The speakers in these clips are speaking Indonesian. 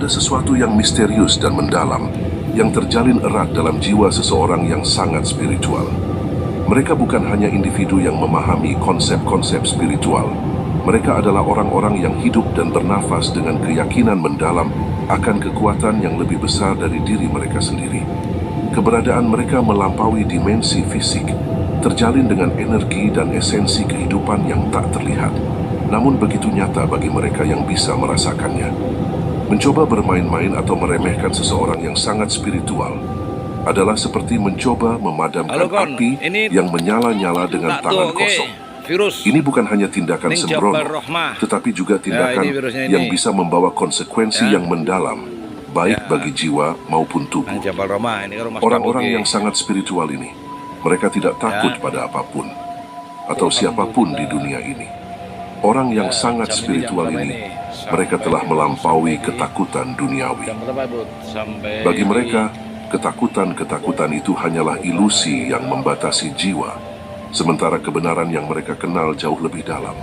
ada sesuatu yang misterius dan mendalam yang terjalin erat dalam jiwa seseorang yang sangat spiritual. Mereka bukan hanya individu yang memahami konsep-konsep spiritual. Mereka adalah orang-orang yang hidup dan bernafas dengan keyakinan mendalam akan kekuatan yang lebih besar dari diri mereka sendiri. Keberadaan mereka melampaui dimensi fisik, terjalin dengan energi dan esensi kehidupan yang tak terlihat, namun begitu nyata bagi mereka yang bisa merasakannya. Mencoba bermain-main atau meremehkan seseorang yang sangat spiritual adalah seperti mencoba memadamkan api yang menyala-nyala dengan tangan kosong. Ini bukan hanya tindakan sembrono, tetapi juga tindakan yang bisa membawa konsekuensi yang mendalam, baik bagi jiwa maupun tubuh. Orang-orang yang sangat spiritual ini, mereka tidak takut pada apapun atau siapapun di dunia ini. Orang yang sangat spiritual ini, mereka telah melampaui ketakutan duniawi. Bagi mereka, ketakutan-ketakutan itu hanyalah ilusi yang membatasi jiwa, sementara kebenaran yang mereka kenal jauh lebih dalam.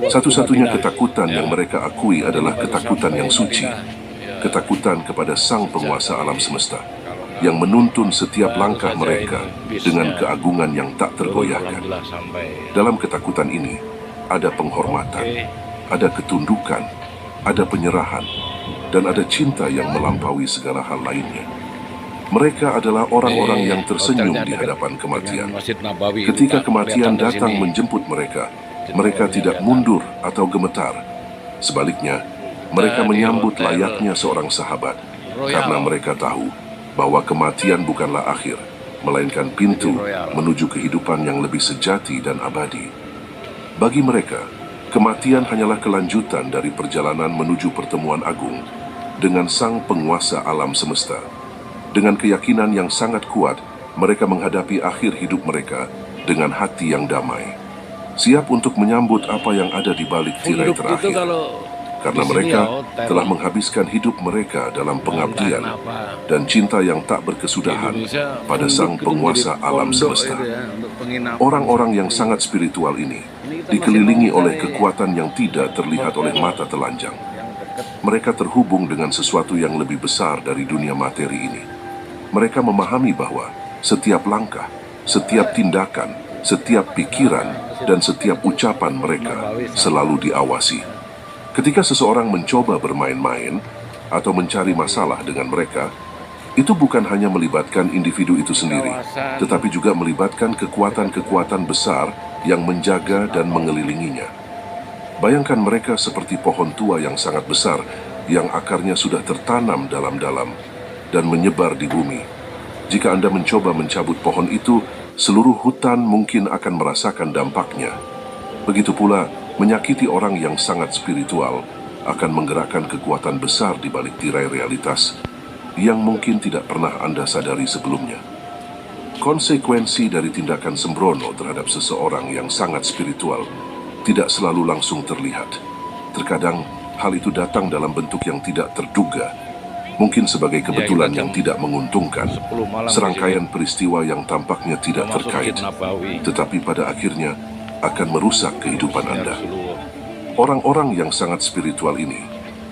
Satu-satunya ketakutan yang mereka akui adalah ketakutan yang suci, ketakutan kepada Sang Penguasa alam semesta, yang menuntun setiap langkah mereka dengan keagungan yang tak tergoyahkan. Dalam ketakutan ini, ada penghormatan, ada ketundukan, ada penyerahan, dan ada cinta yang melampaui segala hal lainnya. Mereka adalah orang-orang yang tersenyum di hadapan kematian. Ketika kematian datang menjemput mereka, mereka tidak mundur atau gemetar. Sebaliknya, mereka menyambut layaknya seorang sahabat, karena mereka tahu bahwa kematian bukanlah akhir, melainkan pintu menuju kehidupan yang lebih sejati dan abadi. Bagi mereka, kematian hanyalah kelanjutan dari perjalanan menuju pertemuan agung dengan Sang Penguasa alam semesta. Dengan keyakinan yang sangat kuat, mereka menghadapi akhir hidup mereka dengan hati yang damai, siap untuk menyambut apa yang ada di balik tirai terakhir. Karena mereka telah menghabiskan hidup mereka dalam pengabdian dan cinta yang tak berkesudahan pada Sang Penguasa alam semesta. Orang-orang yang sangat spiritual ini dikelilingi oleh kekuatan yang tidak terlihat oleh mata telanjang. Mereka terhubung dengan sesuatu yang lebih besar dari dunia materi ini. Mereka memahami bahwa setiap langkah, setiap tindakan, setiap pikiran, dan setiap ucapan mereka selalu diawasi. Ketika seseorang mencoba bermain-main atau mencari masalah dengan mereka, itu bukan hanya melibatkan individu itu sendiri, tetapi juga melibatkan kekuatan-kekuatan besar yang menjaga dan mengelilinginya. Bayangkan mereka seperti pohon tua yang sangat besar, yang akarnya sudah tertanam dalam-dalam dan menyebar di bumi. Jika Anda mencoba mencabut pohon itu, seluruh hutan mungkin akan merasakan dampaknya. Begitu pula, menyakiti orang yang sangat spiritual akan menggerakkan kekuatan besar di balik tirai realitas yang mungkin tidak pernah Anda sadari sebelumnya. Konsekuensi dari tindakan sembrono terhadap seseorang yang sangat spiritual tidak selalu langsung terlihat. Terkadang, hal itu datang dalam bentuk yang tidak terduga, mungkin sebagai kebetulan yang tidak menguntungkan, serangkaian peristiwa yang tampaknya tidak terkait, tetapi pada akhirnya akan merusak kehidupan Anda. Orang-orang yang sangat spiritual ini,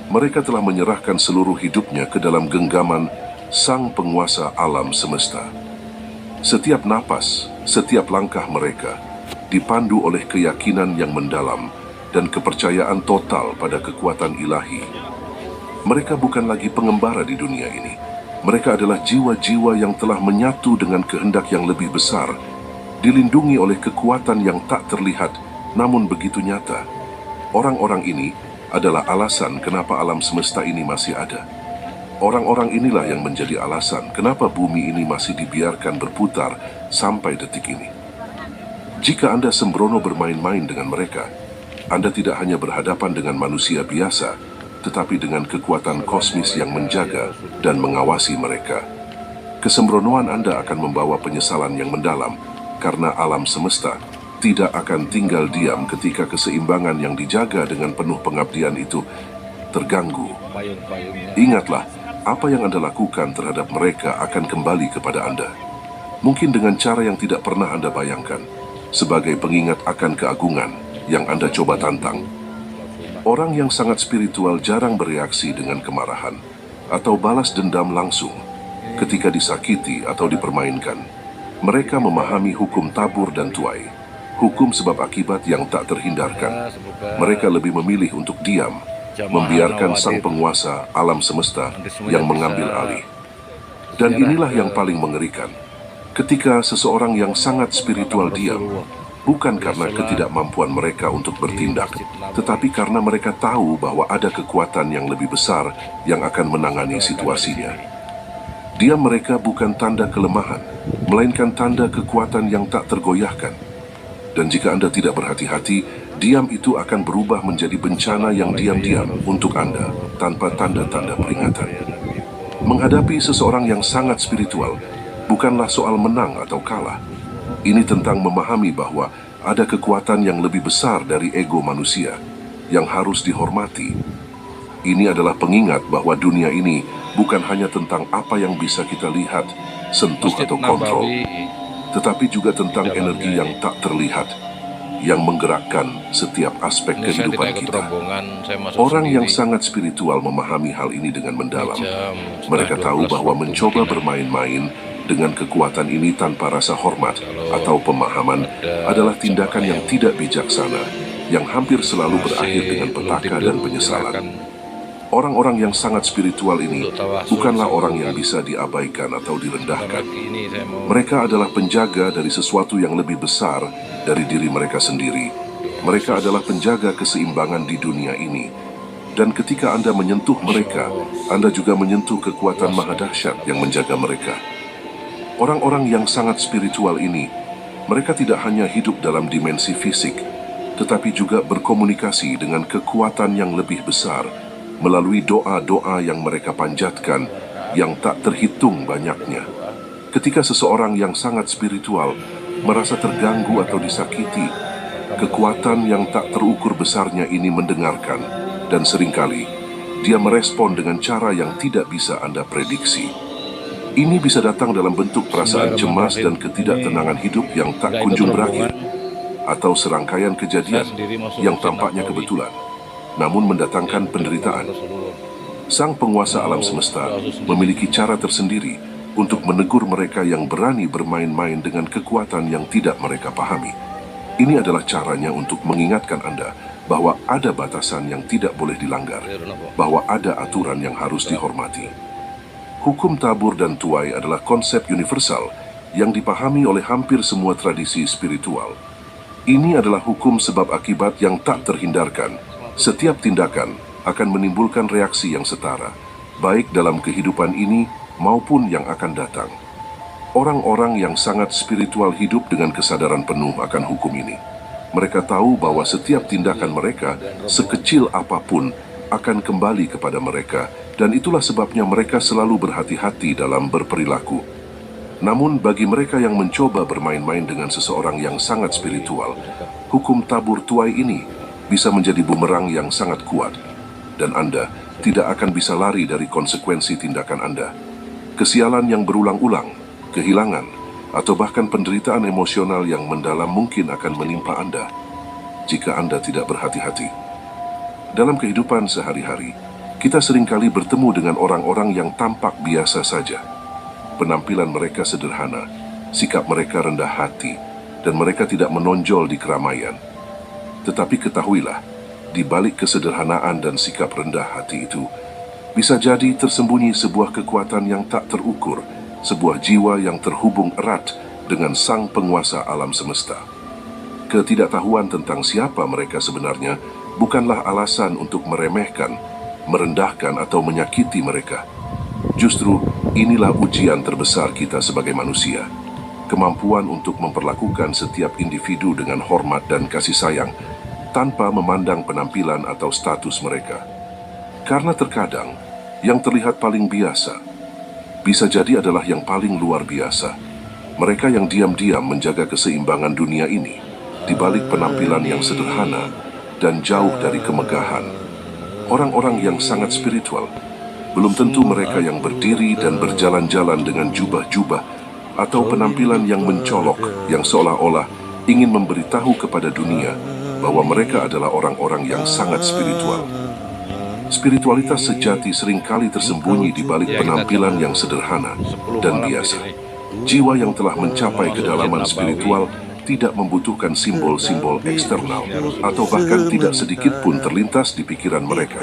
mereka telah menyerahkan seluruh hidupnya ke dalam genggaman Sang Penguasa alam semesta. Setiap napas, setiap langkah mereka dipandu oleh keyakinan yang mendalam dan kepercayaan total pada kekuatan ilahi. Mereka bukan lagi pengembara di dunia ini. Mereka adalah jiwa-jiwa yang telah menyatu dengan kehendak yang lebih besar, dilindungi oleh kekuatan yang tak terlihat namun begitu nyata. Orang-orang ini adalah alasan kenapa alam semesta ini masih ada. Orang-orang inilah yang menjadi alasan kenapa bumi ini masih dibiarkan berputar sampai detik ini. Jika Anda sembrono bermain-main dengan mereka, Anda tidak hanya berhadapan dengan manusia biasa, tetapi dengan kekuatan kosmis yang menjaga dan mengawasi mereka. Kesembronoan Anda akan membawa penyesalan yang mendalam, karena alam semesta tidak akan tinggal diam ketika keseimbangan yang dijaga dengan penuh pengabdian itu terganggu. Ingatlah, apa yang Anda lakukan terhadap mereka akan kembali kepada Anda. Mungkin dengan cara yang tidak pernah Anda bayangkan, sebagai pengingat akan keagungan yang Anda coba tantang. Orang yang sangat spiritual jarang bereaksi dengan kemarahan atau balas dendam langsung ketika disakiti atau dipermainkan. Mereka memahami hukum tabur dan tuai, hukum sebab akibat yang tak terhindarkan. Mereka lebih memilih untuk diam, membiarkan sang penguasa alam semesta yang mengambil alih. Dan inilah yang paling mengerikan. Ketika seseorang yang sangat spiritual diam, bukan karena ketidakmampuan mereka untuk bertindak, tetapi karena mereka tahu bahwa ada kekuatan yang lebih besar yang akan menangani situasinya. Diam mereka bukan tanda kelemahan, melainkan tanda kekuatan yang tak tergoyahkan. Dan jika Anda tidak berhati-hati, diam itu akan berubah menjadi bencana yang diam-diam untuk Anda, tanpa tanda-tanda peringatan. Menghadapi seseorang yang sangat spiritual, bukanlah soal menang atau kalah. Ini tentang memahami bahwa ada kekuatan yang lebih besar dari ego manusia yang harus dihormati. Ini adalah pengingat bahwa dunia ini bukan hanya tentang apa yang bisa kita lihat, sentuh atau kontrol, tetapi juga tentang energi yang tak terlihat, yang menggerakkan setiap aspek kehidupan kita. Orang yang sangat spiritual memahami hal ini dengan mendalam. Mereka tahu bahwa mencoba bermain-main dengan kekuatan ini tanpa rasa hormat atau pemahaman adalah tindakan yang tidak bijaksana, yang hampir selalu berakhir dengan petaka dan penyesalan. Orang-orang yang sangat spiritual ini bukanlah orang yang bisa diabaikan atau direndahkan. Mereka adalah penjaga dari sesuatu yang lebih besar dari diri mereka sendiri. Mereka adalah penjaga keseimbangan di dunia ini. Dan ketika Anda menyentuh mereka, Anda juga menyentuh kekuatan maha dahsyat yang menjaga mereka. Orang-orang yang sangat spiritual ini, mereka tidak hanya hidup dalam dimensi fisik, tetapi juga berkomunikasi dengan kekuatan yang lebih besar melalui doa-doa yang mereka panjatkan yang tak terhitung banyaknya. Ketika seseorang yang sangat spiritual merasa terganggu atau disakiti, kekuatan yang tak terukur besarnya ini mendengarkan, dan seringkali dia merespon dengan cara yang tidak bisa Anda prediksi. Ini bisa datang dalam bentuk perasaan cemas dan ketidaktenangan hidup yang tak kunjung berakhir, atau serangkaian kejadian yang tampaknya kebetulan, namun mendatangkan penderitaan. Sang penguasa alam semesta memiliki cara tersendiri untuk menegur mereka yang berani bermain-main dengan kekuatan yang tidak mereka pahami. Ini adalah caranya untuk mengingatkan Anda bahwa ada batasan yang tidak boleh dilanggar, bahwa ada aturan yang harus dihormati. Hukum tabur dan tuai adalah konsep universal yang dipahami oleh hampir semua tradisi spiritual. Ini adalah hukum sebab akibat yang tak terhindarkan. Setiap tindakan akan menimbulkan reaksi yang setara, baik dalam kehidupan ini maupun yang akan datang. Orang-orang yang sangat spiritual hidup dengan kesadaran penuh akan hukum ini. Mereka tahu bahwa setiap tindakan mereka, sekecil apapun, akan kembali kepada mereka, dan itulah sebabnya mereka selalu berhati-hati dalam berperilaku. Namun bagi mereka yang mencoba bermain-main dengan seseorang yang sangat spiritual, hukum tabur tuai ini bisa menjadi bumerang yang sangat kuat, dan Anda tidak akan bisa lari dari konsekuensi tindakan Anda. Kesialan yang berulang-ulang, kehilangan, atau bahkan penderitaan emosional yang mendalam mungkin akan menimpa Anda jika Anda tidak berhati-hati. Dalam kehidupan sehari-hari, kita seringkali bertemu dengan orang-orang yang tampak biasa saja. Penampilan mereka sederhana, sikap mereka rendah hati, dan mereka tidak menonjol di keramaian. Tetapi ketahuilah, di balik kesederhanaan dan sikap rendah hati itu, bisa jadi tersembunyi sebuah kekuatan yang tak terukur, sebuah jiwa yang terhubung erat dengan sang penguasa alam semesta. Ketidaktahuan tentang siapa mereka sebenarnya bukanlah alasan untuk meremehkan, merendahkan atau menyakiti mereka. Justru inilah ujian terbesar kita sebagai manusia. Kemampuan untuk memperlakukan setiap individu dengan hormat dan kasih sayang tanpa memandang penampilan atau status mereka. Karena terkadang yang terlihat paling biasa bisa jadi adalah yang paling luar biasa. Mereka yang diam-diam menjaga keseimbangan dunia ini di balik penampilan yang sederhana dan jauh dari kemegahan. Orang-orang yang sangat spiritual, belum tentu mereka yang berdiri dan berjalan-jalan dengan jubah-jubah atau penampilan yang mencolok, yang seolah-olah ingin memberitahu kepada dunia bahwa mereka adalah orang-orang yang sangat spiritual. Spiritualitas sejati seringkali tersembunyi di balik penampilan yang sederhana dan biasa. Jiwa yang telah mencapai kedalaman spiritual tidak membutuhkan simbol-simbol eksternal atau bahkan tidak sedikit pun terlintas di pikiran mereka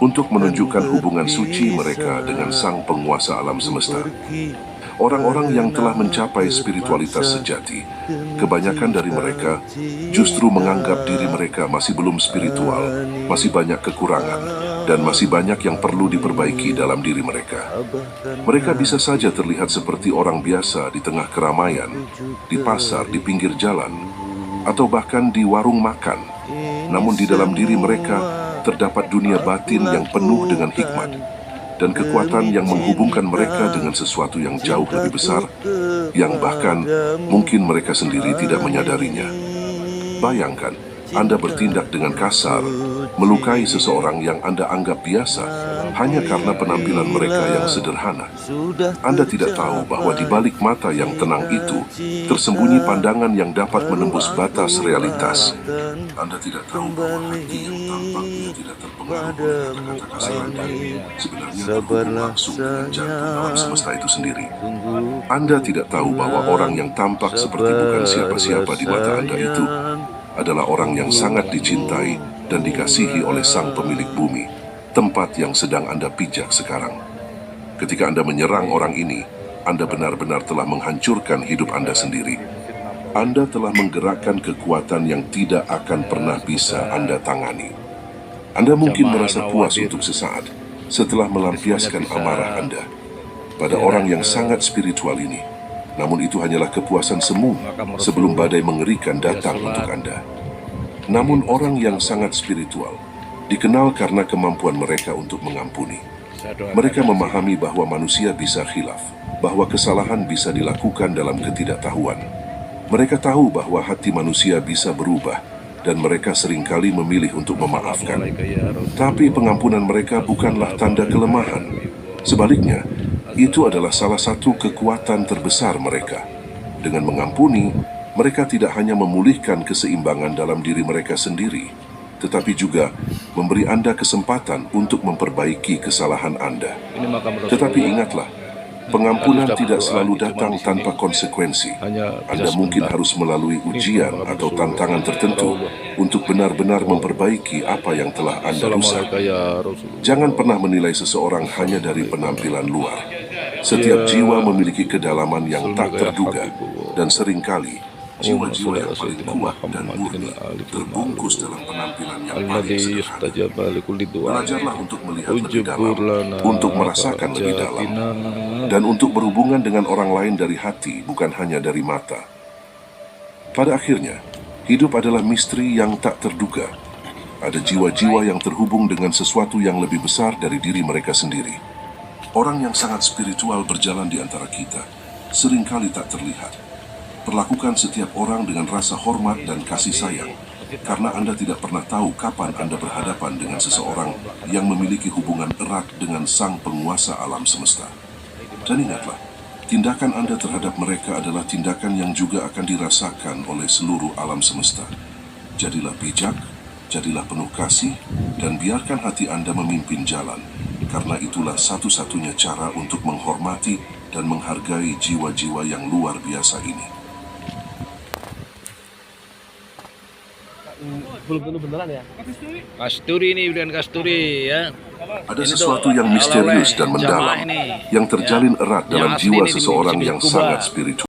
untuk menunjukkan hubungan suci mereka dengan Sang Penguasa alam semesta. Orang-orang yang telah mencapai spiritualitas sejati, kebanyakan dari mereka justru menganggap diri mereka masih belum spiritual, masih banyak kekurangan, dan masih banyak yang perlu diperbaiki dalam diri mereka. Mereka bisa saja terlihat seperti orang biasa di tengah keramaian, di pasar, di pinggir jalan, atau bahkan di warung makan. Namun di dalam diri mereka terdapat dunia batin yang penuh dengan hikmat dan kekuatan yang menghubungkan mereka dengan sesuatu yang jauh lebih besar, yang bahkan mungkin mereka sendiri tidak menyadarinya. Bayangkan, Anda bertindak dengan kasar, melukai seseorang yang Anda anggap biasa, hanya karena penampilan mereka yang sederhana. Anda tidak tahu bahwa di balik mata yang tenang itu, tersembunyi pandangan yang dapat menembus batas realitas. Anda tidak tahu bahwa hati yang tampaknya tidak terpengaruh oleh kata-kata kasar Anda, sebenarnya terhubung langsung dengan jantung alam semesta itu sendiri. Anda tidak tahu bahwa orang yang tampak seperti bukan siapa-siapa di mata Anda itu adalah orang yang sangat dicintai dan dikasihi oleh Sang Pemilik Bumi, tempat yang sedang Anda pijak sekarang. Ketika Anda menyerang orang ini, Anda benar-benar telah menghancurkan hidup Anda sendiri. Anda telah menggerakkan kekuatan yang tidak akan pernah bisa Anda tangani. Anda mungkin merasa puas untuk sesaat setelah melampiaskan amarah Anda pada orang yang sangat spiritual ini. Namun itu hanyalah kepuasan semu sebelum badai mengerikan datang untuk Anda. Namun orang yang sangat spiritual dikenal karena kemampuan mereka untuk mengampuni. Mereka memahami bahwa manusia bisa khilaf, bahwa kesalahan bisa dilakukan dalam ketidaktahuan. Mereka tahu bahwa hati manusia bisa berubah dan mereka seringkali memilih untuk memaafkan. Tapi pengampunan mereka bukanlah tanda kelemahan. Sebaliknya, itu adalah salah satu kekuatan terbesar mereka. Dengan mengampuni, mereka tidak hanya memulihkan keseimbangan dalam diri mereka sendiri, tetapi juga memberi Anda kesempatan untuk memperbaiki kesalahan Anda. Tetapi ingatlah, pengampunan tidak selalu datang tanpa konsekuensi. Anda mungkin harus melalui ujian atau tantangan tertentu untuk benar-benar memperbaiki apa yang telah Anda rusak. Jangan pernah menilai seseorang hanya dari penampilan luar. Setiap jiwa memiliki kedalaman yang tak terduga, dan seringkali jiwa-jiwa yang paling kuat dan murni terbungkus dalam penampilan yang paling sederhana. Belajarlah untuk melihat lebih dalam, untuk merasakan lebih dalam, dan untuk berhubungan dengan orang lain dari hati, bukan hanya dari mata. Pada akhirnya, hidup adalah misteri yang tak terduga. Ada jiwa-jiwa yang terhubung dengan sesuatu yang lebih besar dari diri mereka sendiri. Orang yang sangat spiritual berjalan di antara kita, seringkali tak terlihat. Perlakukan setiap orang dengan rasa hormat dan kasih sayang, karena Anda tidak pernah tahu kapan Anda berhadapan dengan seseorang yang memiliki hubungan erat dengan Sang Penguasa alam semesta. Dan ingatlah, tindakan Anda terhadap mereka adalah tindakan yang juga akan dirasakan oleh seluruh alam semesta. Jadilah bijak, jadilah penuh kasih, dan biarkan hati Anda memimpin jalan, karena itulah satu-satunya cara untuk menghormati dan menghargai jiwa-jiwa yang luar biasa ini. Belum tentu beneran ya. Kasturi ini, bukan kasturi ya. Ada sesuatu yang misterius dan mendalam yang terjalin erat dalam jiwa seseorang yang sangat spiritual.